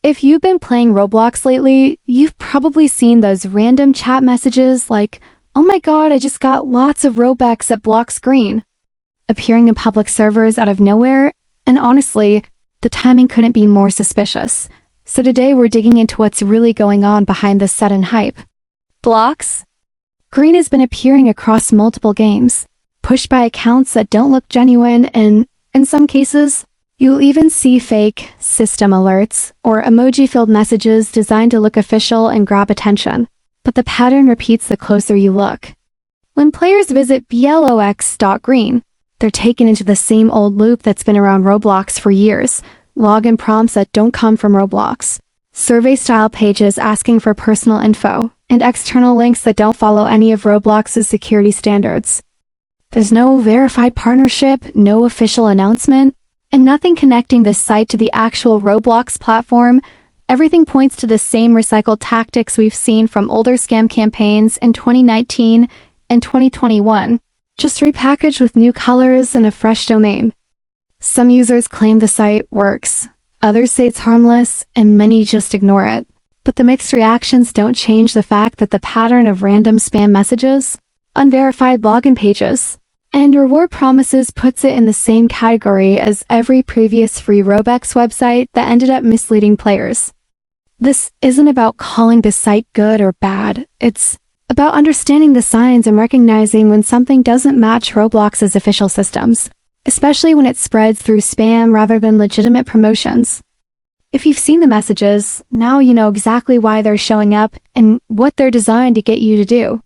If you've been playing Roblox lately, you've probably seen those random chat messages like, "Oh my god, I just got lots of Robux at Blox.Green," appearing in public servers out of nowhere, and honestly, the timing couldn't be more suspicious. So today we're digging into what's really going on behind this sudden hype. Blox.Green has been appearing across multiple games, pushed by accounts that don't look genuine, and in some cases, you'll even see fake system alerts or emoji-filled messages designed to look official and grab attention. But the pattern repeats the closer you look. When players visit Blox.Green, they're taken into the same old loop that's been around Roblox for years. Login prompts that don't come from Roblox, survey-style pages asking for personal info, and external links that don't follow any of Roblox's security standards. There's no verified partnership, no official announcement, and nothing connecting this site to the actual Roblox platform. Everything points to the same recycled tactics we've seen from older scam campaigns in 2019 and 2021, just repackaged with new colors and a fresh domain. Some users claim the site works, others say it's harmless, and many just ignore it. But the mixed reactions don't change the fact that the pattern of random spam messages, unverified login pages, and reward promises puts it in the same category as every previous free Robux website that ended up misleading players. This isn't about calling the site good or bad, it's about understanding the signs and recognizing when something doesn't match Roblox's official systems, especially when it spreads through spam rather than legitimate promotions. If you've seen the messages, now you know exactly why they're showing up and what they're designed to get you to do.